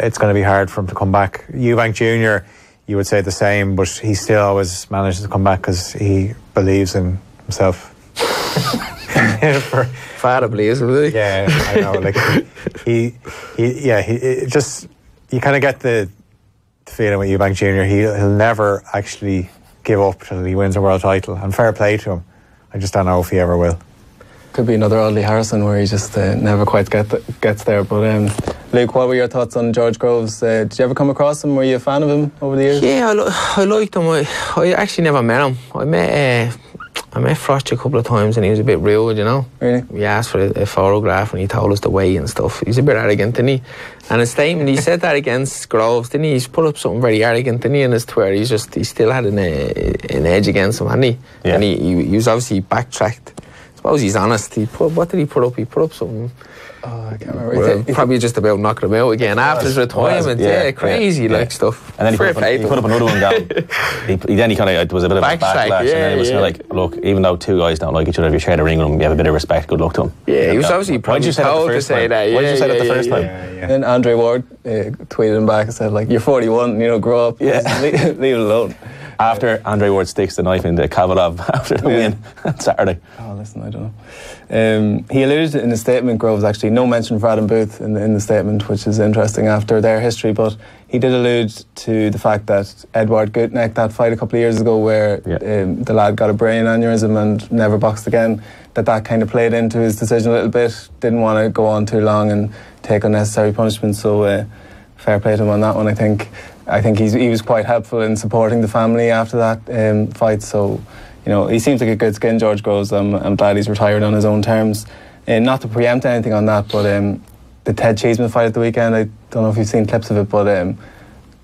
it's going to be hard for him to come back. Eubank Jr., you would say the same, but he still always manages to come back because he believes in himself. Father believes, really. Yeah, I know. Like he just, you kind of get the feeling with Eubank Jr. He'll never actually give up till he wins a world title, and fair play to him. I just don't know if he ever will. Could be another Audley Harrison where he just never quite gets there. But Luke, what were your thoughts on George Groves? Did you ever come across him? Were you a fan of him over the years? Yeah, I liked him. I actually never met him. I met Froch a couple of times, and he was a bit rude, you know. Really? We asked for a photograph, and he told us the way and stuff. He's a bit arrogant, didn't he? And his statement, he said that against Groves, didn't he? He's put up something very arrogant, didn't he, in his Twitter? He still had an edge against him, hadn't he? Yeah. And he was obviously backtracked. I suppose he's honest. What did he put up? He put up something. Oh, I can't remember. Probably just about knocking him out again after his retirement. Yeah, like stuff. And then he put up another one down. Then he kind of, it was a bit of a backlash. And then it was kind of like, look, even though two guys don't like each other, if you share the ring with them, you have a bit of respect. Good luck to him. Yeah, he was obviously probably told to say that. Why did you say that the first time? Then Andre Ward tweeted him back and said, like, you're 41, you know, grow up. Yeah. Leave it alone. After Andre Ward sticks the knife into Kavalov after the win on Saturday. Oh, listen, I don't know. He alluded in his statement, Groves, actually, no mention for Adam Booth in the statement, which is interesting after their history, but he did allude to the fact that Edward Gutneck, that fight a couple of years ago where the lad got a brain aneurysm and never boxed again, that kind of played into his decision a little bit, didn't want to go on too long and take unnecessary punishment, so fair play to him on that one. I think he was quite helpful in supporting the family after that fight, so you know, he seems like a good skin, George goes. I'm glad he's retired on his own terms. Not to preempt anything on that, but the Ted Cheeseman fight at the weekend, I don't know if you've seen clips of it, but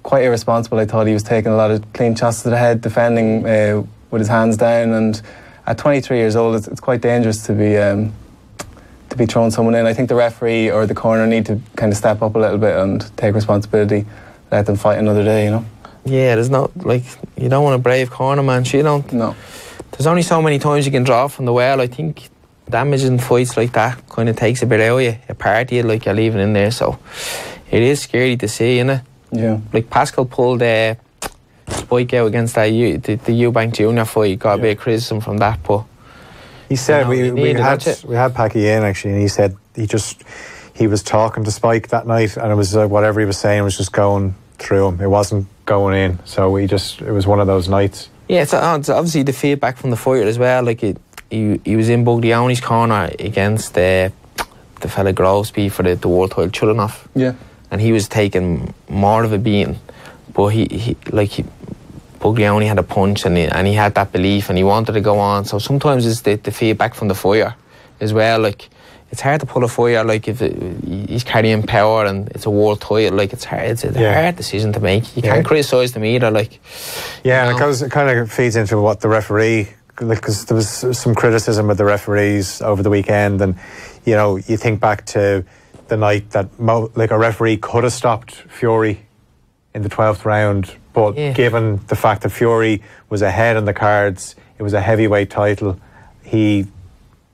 quite irresponsible. I thought he was taking a lot of clean shots to the head, defending with his hands down, and at 23 years old, it's quite dangerous to be throwing someone in. I think the referee or the corner need to kind of step up a little bit and take responsibility, let them fight another day, you know. Yeah, there's no, like, you don't want a brave corner, man. You don't. No. There's only so many times you can draw from the well. I think damaging fights like that kind of takes a bit out of you, a part of you, like you're leaving in there. So it is scary to see, innit? Yeah. Like Pascal pulled Spike out against that the Eubank Junior fight. Got a bit of criticism from that, but he said you know, we had Packy in actually, and he said he was talking to Spike that night, and it was whatever he was saying was just going through him. It wasn't going in, so it was one of those nights. Yeah, it's obviously the feedback from the fighter as well. Like he was in Buglioni's corner against the fella Grovesby for the world title Chulinov. Yeah. And he was taking more of a beating, but Buglioni had a punch, and he had that belief, and he wanted to go on. So sometimes it's the feedback from the fighter as well. Like, it's hard to pull a fighter, like, if he's carrying power and it's a world title. Like, it's hard. It's a hard decision to make. You can't criticise them either. Like, yeah, and it kind of feeds into what the referee, because there was some criticism of the referees over the weekend, and you know, you think back to the night that like a referee could have stopped Fury in the 12th round, but given the fact that Fury was ahead on the cards, it was a heavyweight title, he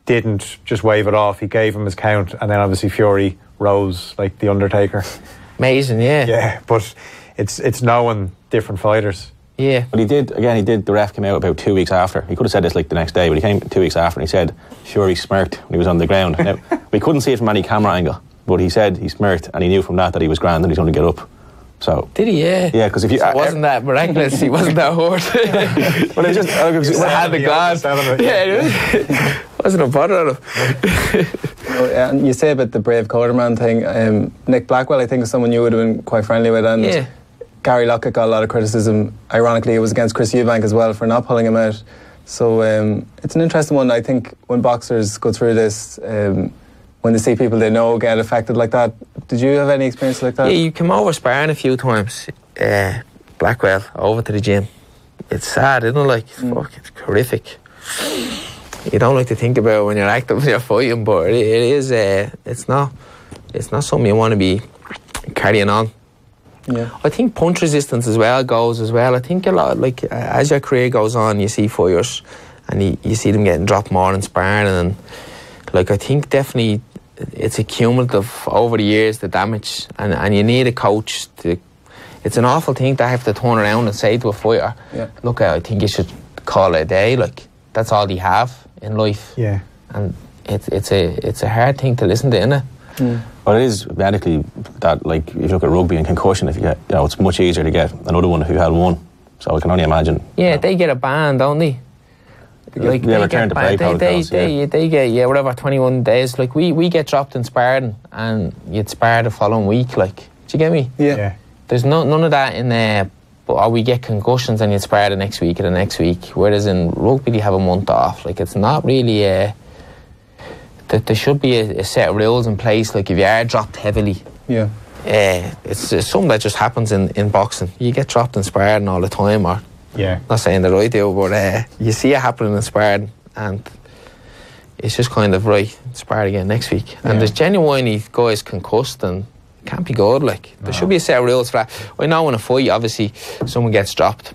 didn't just wave it off. He gave him his count, and then obviously Fury rose like the Undertaker. Amazing, yeah. Yeah, but it's knowing different fighters. Yeah. But he did, the ref came out about 2 weeks after. He could have said this like the next day, but he came 2 weeks after and he said, Fury smirked when he was on the ground. Now, we couldn't see it from any camera angle, but he said he smirked, and he knew from that he was grand and he's going to get up. So did he? Yeah. Yeah, because if you... it wasn't that miraculous. He wasn't that hard. But it just... had the glass. Yeah, wasn't a bother on him. And you say about the brave quarterman thing. Nick Blackwell, I think, is someone you would have been quite friendly with, and Gary Lockett got a lot of criticism. Ironically, it was against Chris Eubank as well for not pulling him out. So it's an interesting one. I think when boxers go through this, when they see people they know get affected like that. Did you have any experience like that? Yeah, you come over sparring a few times. Blackwell, over to the gym. It's sad, isn't it? Like, fuck, it's horrific. You don't like to think about it when you're active and you're fighting, but it is. It's not something you want to be carrying on. Yeah. I think punch resistance as well goes as well. I think a lot, like, as your career goes on, you see fighters and you see them getting dropped more in sparring, and like, I think definitely it's a cumulative over the years, the damage, and you need a coach to. It's an awful thing to have to turn around and say to a fighter, look, I think you should call it a day. Like, that's all you have in life. Yeah. And it's a hard thing to listen to, innit? But it is medically that, like, if you look at rugby and concussion, if you get, you know, it's much easier to get another one if you had one. So I can only imagine. Yeah, you know, they get a ban, don't they? Like, they return to play protocols. They get whatever 21 days. Like, we get dropped in sparring and you'd spar the following week. Like, do you get me? Yeah. There's none of that in there. Or we get concussions and you spar the next week or the next week. Whereas in rugby, you have a month off. Like, it's not really there should be a set of rules in place. Like, if you are dropped heavily, it's something that just happens in boxing. You get dropped in sparring all the time, or not saying that I do, but you see it happening in sparring, and it's just kind of right, spar again next week. And there's genuinely guys concussed, and it can't be good. Like, there should be a set of rules for that. I know in a fight, obviously, someone gets dropped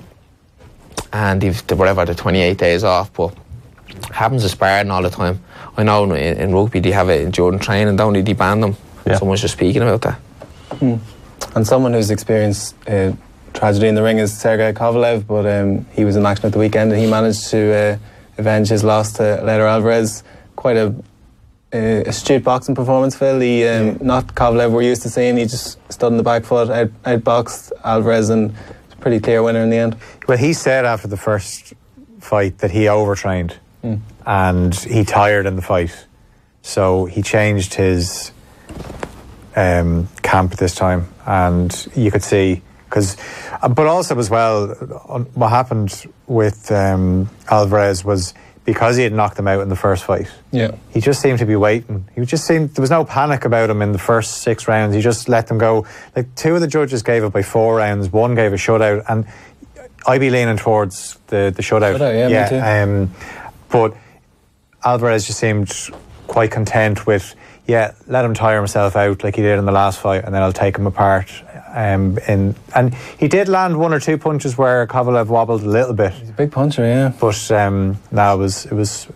and they've the 28 days off, but it happens in sparring all the time. I know in rugby they have it during training, don't they? They ban them. Someone's just speaking about that. And someone who's experienced tragedy in the ring is Sergei Kovalev, but he was in action at the weekend and he managed to avenge his loss to Leder Alvarez. Quite a astute boxing performance, Phil. He not Kovalev we're used to seeing. He just stood on the back foot, outboxed Alvarez, and was a pretty clear winner in the end. Well, he said after the first fight that he overtrained and he tired in the fight, so he changed his camp this time, and you could see But also as well, what happened with Alvarez was because he had knocked him out in the first fight. Yeah. He just seemed to be waiting. There was no panic about him in the first 6 rounds. He just let them go. Like 2 of the judges gave it by 4 rounds. 1 gave a shutout, and I'd be leaning towards the shutout. Me too. But Alvarez just seemed quite content with, let him tire himself out like he did in the last fight, and then I'll take him apart. And he did land 1 or 2 punches where Kovalev wobbled a little bit. He's a big puncher, yeah. But it was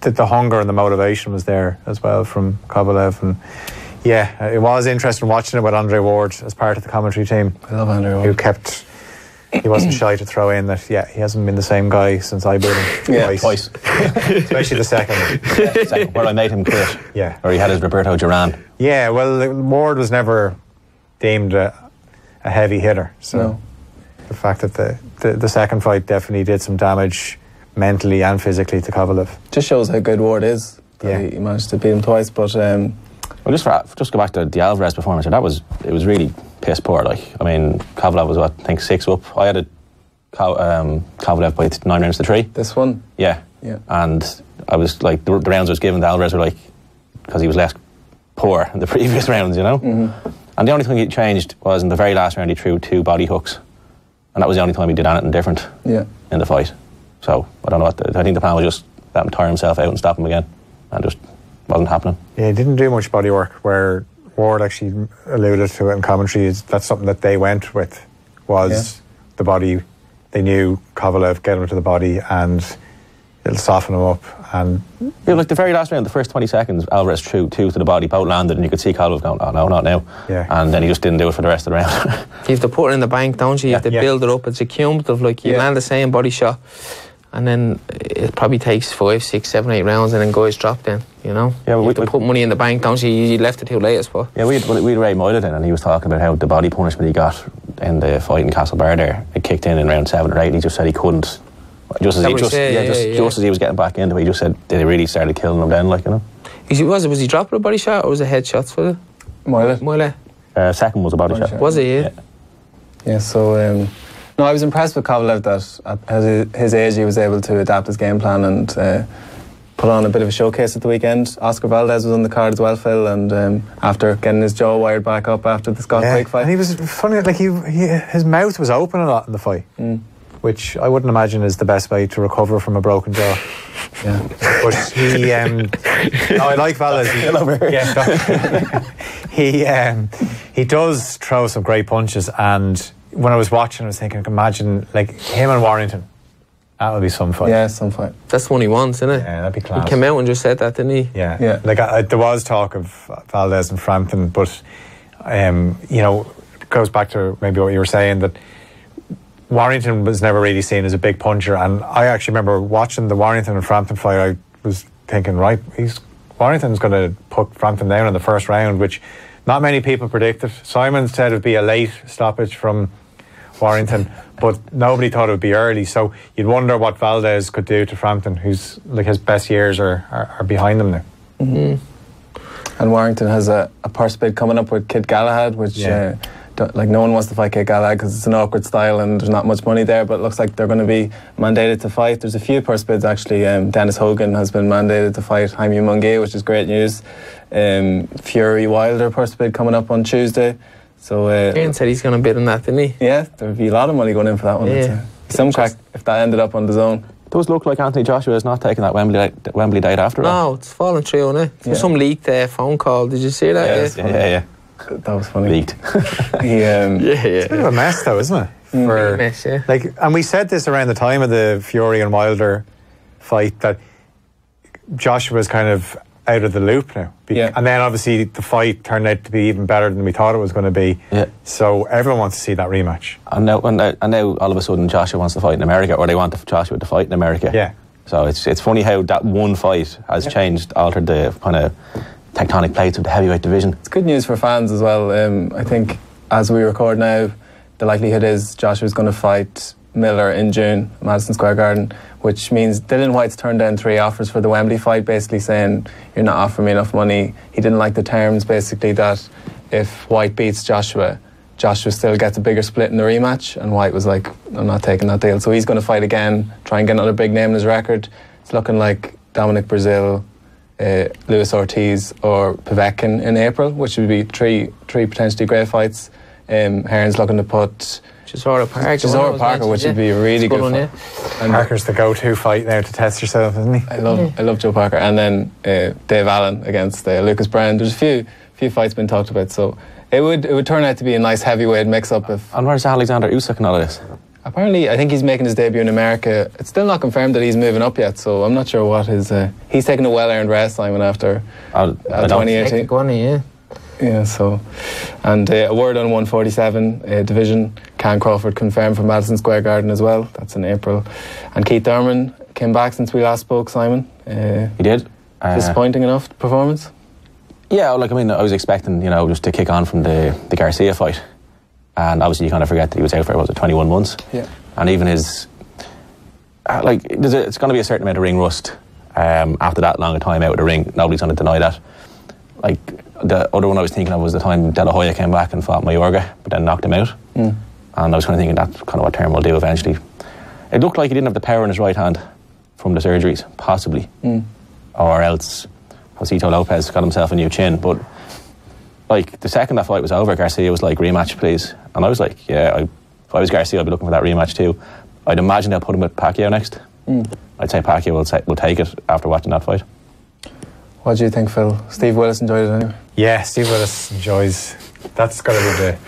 the hunger and the motivation was there as well from Kovalev. And it was interesting watching it with Andre Ward as part of the commentary team. I love Andre Ward. He wasn't shy to throw in that, he hasn't been the same guy since I beat him twice. Especially the second. Where I made him quit. Yeah. Or he had his Roberto Duran. Yeah, well, Ward was never deemed a heavy hitter. So the fact that the second fight definitely did some damage mentally and physically to Kovalev. Just shows how good Ward is. He managed to beat him twice, but... Well, just go back to the Alvarez performance. It was really piss poor. Like, I mean, Kovalev was, I think 6 up. I had Kovalev by 9 rounds to 3. This one? Yeah. And I was like, the rounds I was given to Alvarez were like, because he was less poor in the previous rounds, Mm-hmm. And the only thing he changed was in the very last round he threw 2 body hooks, and that was the only time he did anything different in the fight. So I don't know I think the plan was just let him tire himself out and stop him again, and just wasn't happening. Yeah, he didn't do much body work, where Ward actually alluded to it in commentary. That's something that they went with, was the body. They knew Kovalev, get him to the body and it'll soften him up. And like the very last round, the first 20 seconds, Alvarez threw 2 to the body, both landed, and you could see Kovalev going, oh no, not now. Yeah. And then he just didn't do it for the rest of the round. You have to put it in the bank, don't you? You have to build it up. It's a cumulative, like you land the same body shot, and then it probably takes 5, 6, 7, 8 rounds, and then guys drop then, you know? Yeah, you have to put money in the bank, don't you? You left it too late, I suppose. Yeah, we had Ray Moylan in, and he was talking about how the body punishment he got in the fight in Castlebar there, it kicked in round 7 or 8, and he just said he couldn't. Just as he was getting back into it, he just said they really started killing him then, like, you know. Was he dropping a body shot, or was it headshots for it? Moylan. Second was a body shot. Was it? Yeah, so... No, I was impressed with Kovalev that at his age he was able to adapt his game plan and put on a bit of a showcase at the weekend. Oscar Valdez was on the card as well, Phil, and after getting his jaw wired back up after the Scott Quake fight. And he was funny, like his mouth was open a lot in the fight, which I wouldn't imagine is the best way to recover from a broken jaw. Yeah, but he. I like Valdez. He does throw some great punches, and when I was watching, I was thinking, imagine like him and Warrington. That would be some fight. Yeah, some fight. That's the one he wants, isn't it? Yeah, that'd be class. He came out and just said that, didn't he? Yeah. Like there was talk of Valdez and Frampton, but it goes back to maybe what you were saying, that Warrington was never really seen as a big puncher, and I actually remember watching the Warrington and Frampton fight. I was thinking, right, Warrington's going to put Frampton down in the first round, which not many people predicted. Simon said it'd be a late stoppage from Warrington, but nobody thought it would be early. So you'd wonder what Valdez could do to Frampton, who's like his best years are behind him now. Mm-hmm. And Warrington has a purse bid coming up with Kid Galahad, which no one wants to fight Kid Galahad because it's an awkward style and there's not much money there, but it looks like they're going to be mandated to fight. There's a few purse bids actually. Dennis Hogan has been mandated to fight Jaime Munguia, which is great news. Fury Wilder purse bid coming up on Tuesday. So Kieran said he's going to bid on that, didn't he? Yeah, there'd be a lot of money going in for that one. Yeah. Some crack if that ended up on the zone. It does look like Anthony Joshua is not taking that Wembley date after all. No, it's fallen through, isn't it? There's some leaked phone call. Did you see that? Yeah. That was funny. Leaked. It's a bit of a mess though, isn't it? A mess, yeah. And we said this around the time of the Fury and Wilder fight, that Joshua's kind of out of the loop now. And then obviously the fight turned out to be even better than we thought it was going to be. Yeah. So everyone wants to see that rematch. And now all of a sudden Joshua wants to fight in America, or they want Joshua to fight in America. Yeah. So it's funny how that one fight has altered the kind of tectonic plates of the heavyweight division. It's good news for fans as well. I think as we record now, the likelihood is Joshua's going to fight Miller in June, Madison Square Garden, which means Dylan White's turned down 3 offers for the Wembley fight, basically saying, you're not offering me enough money. He didn't like the terms, basically, that if White beats Joshua, Joshua still gets a bigger split in the rematch, and White was like, I'm not taking that deal. So he's going to fight again, try and get another big name in his record. It's looking like Dominic Brazil, Luis Ortiz or Povetkin in April, which would be three potentially great fights. Hearn's looking to put Chisora Parker, which would be a really good fight. And Parker's the go-to fight now to test yourself, isn't he? I love Joe Parker. And then Dave Allen against Lucas Brown. There's a few fights been talked about, so it would turn out to be a nice heavyweight mix-up. And where's Alexander Usyk and all this? Apparently, I think he's making his debut in America. It's still not confirmed that he's moving up yet, so I'm not sure what his... he's taking a well-earned rest, Simon, after 2018. Yeah, so... And a word on 147 division. Can Crawford confirmed for Madison Square Garden as well. That's in April. And Keith Thurman came back since we last spoke, Simon. He did. Disappointing enough performance? Yeah, I was expecting, just to kick on from the Garcia fight. And obviously you kind of forget that he was out for, 21 months? Yeah. And even his... it's going to be a certain amount of ring rust after that long a time out of the ring. Nobody's going to deny that. The other one I was thinking of was the time De La Hoya came back and fought Mayorga, but then knocked him out. And I was kind of thinking that's kind of what Term will do eventually. It looked like he didn't have the power in his right hand from the surgeries, possibly. Or else Josito Lopez got himself a new chin. But the second that fight was over, Garcia was like, rematch please. And I was like, yeah, if I was Garcia, I'd be looking for that rematch too. I'd imagine they'll put him with Pacquiao next. I'd say Pacquiao will take it after watching that fight. What do you think, Phil? Steve Willis enjoyed it anyway? Yeah, Steve Willis enjoys... That's got to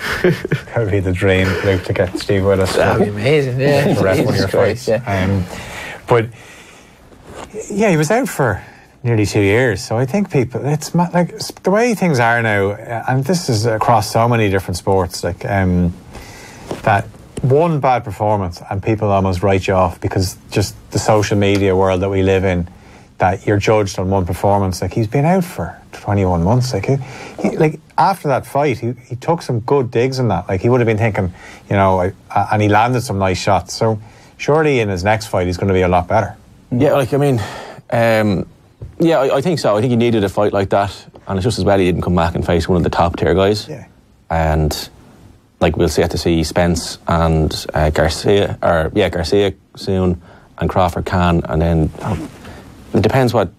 be the dream, Luke, to get Steve Willis. That'd be amazing, yeah. To ref one of your fights. Yeah. But yeah, he was out for nearly 2 years, so I think people, it's like the way things are now, and this is across so many different sports, that one bad performance and people almost write you off because just the social media world that we live in, that you're judged on one performance. He's been out for 21 months. He after that fight, he took some good digs in that. He would have been thinking, and he landed some nice shots. So surely in his next fight, he's going to be a lot better. Yeah, I think so. I think he needed a fight like that, and it's just as well he didn't come back and face one of the top tier guys. Yeah. And we'll see to see Spence and Garcia soon, and Crawford can, and then. It depends what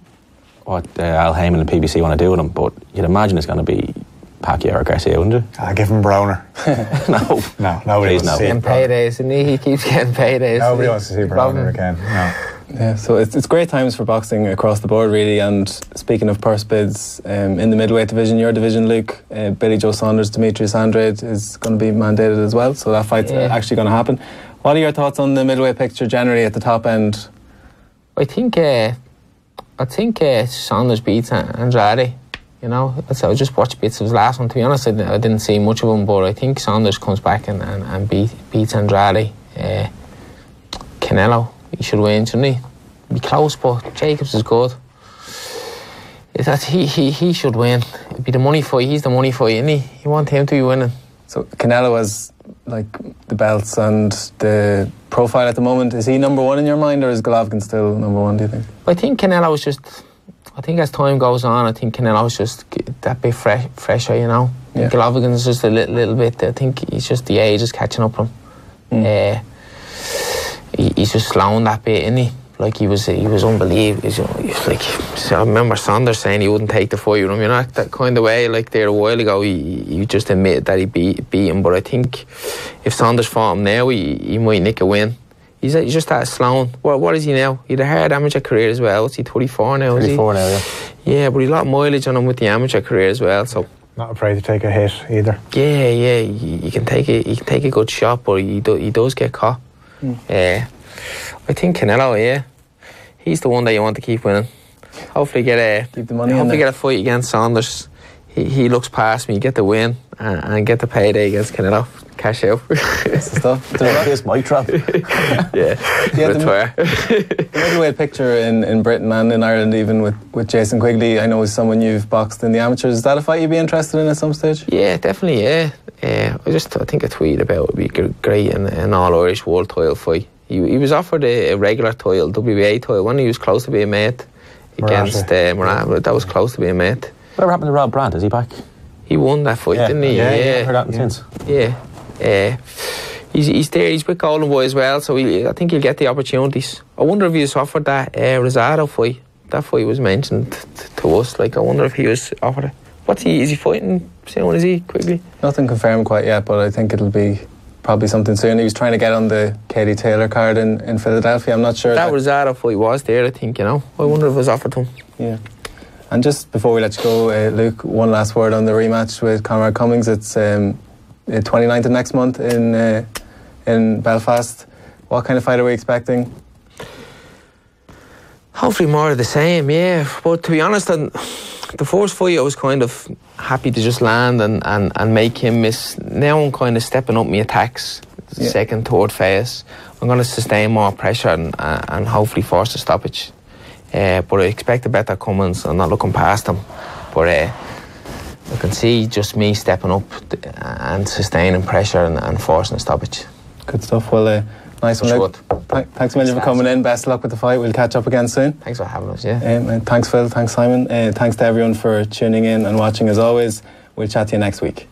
Al Heyman and PBC want to do with him, but you'd imagine it's going to be Pacquiao or Garcia, wouldn't you? I'll give him Broner. No, nobody wants to see him. Paydays, and he keeps getting paydays. Nobody wants to see Broner again. No. Yeah, so it's great times for boxing across the board, really. And speaking of purse bids, in the middleweight division, your division, Luke, Billy Joe Saunders, Demetrius Andrade is going to be mandated as well. So that fight's actually going to happen. What are your thoughts on the middleweight picture generally at the top end? I think Saunders beats Andrade. I just watched bits of his last one. To be honest, I didn't see much of him, but I think Saunders comes back and beats Andrade. Canelo, he should win, shouldn't he? Be close, but Jacobs is good. He should win. It'd be the money fight. He's the money fight, isn't he? You want him to be winning. So Canelo has the belts and the profile at the moment. Is he number one in your mind, or is Golovkin still number one, do you think? I think Canelo is just... I think as time goes on, I think Canelo is just that bit fresher, Yeah. Golovkin is just a little bit... I think he's just... The age is catching up with him. He's just slowing that bit, isn't he? He was unbelievable. I remember Saunders saying he wouldn't take the fight with him, that kind of way. There a while ago, he just admitted that he beat him. But I think if Saunders fought him now, he might nick a win. He's just that slowing. What is he now? He had a hard amateur career as well. What's he, 24 now? 34 now, yeah. Yeah, but he got a lot of mileage on him with the amateur career as well. So not afraid to take a hit either. Yeah. He can take a good shot, but he does get caught. I think Canelo, he's the one that you want to keep winning. Hopefully keep the money. Hopefully get a fight against Saunders. He looks past me, get the win, and get the payday against Canelo. Cash out. That's the stuff. Here's my trap. The middleweight picture in Britain and in Ireland, even with Jason Quigley, I know is someone you've boxed in the amateurs. Is that a fight you'd be interested in at some stage? Yeah, definitely. I think a tweet about it would be great in an all-Irish world title fight. He was offered a regular title, WBA title, when he was close to being mate against Moran, but that was close to being mate. Whatever happened to Rob Brandt? Is he back? He won that fight, didn't he? Yeah, I heard that since. Yeah. He's there. He's with Golden Boy as well, so I think he'll get the opportunities. I wonder if he was offered that Rosado fight. That fight was mentioned to us. Like, I wonder if he was offered it. Is he fighting soon? Is he quickly? Nothing confirmed quite yet, but I think it'll be probably something soon. He was trying to get on the Katie Taylor card in Philadelphia. I'm not sure. That Rosado fight was there, I think, I wonder if it was offered to him. Yeah. And just before we let you go, Luke, one last word on the rematch with Conrad Cummings. It's 29th of next month in Belfast. What kind of fight are we expecting? Hopefully more of the same, yeah. But to be honest, the first fight I was kind of happy to just land and make him miss. Now I'm kind of stepping up my attacks, second, third phase. I'm going to sustain more pressure and hopefully force a stoppage. But I expect a better Cummins. I'm not looking past him. But I can see just me stepping up and sustaining pressure and forcing a stoppage. Good stuff. Well, nice one, Luke. Thanks a million for coming in. Best of luck with the fight. We'll catch up again soon. Thanks for having us, yeah. Thanks, Phil. Thanks, Simon. Thanks to everyone for tuning in and watching as always. We'll chat to you next week.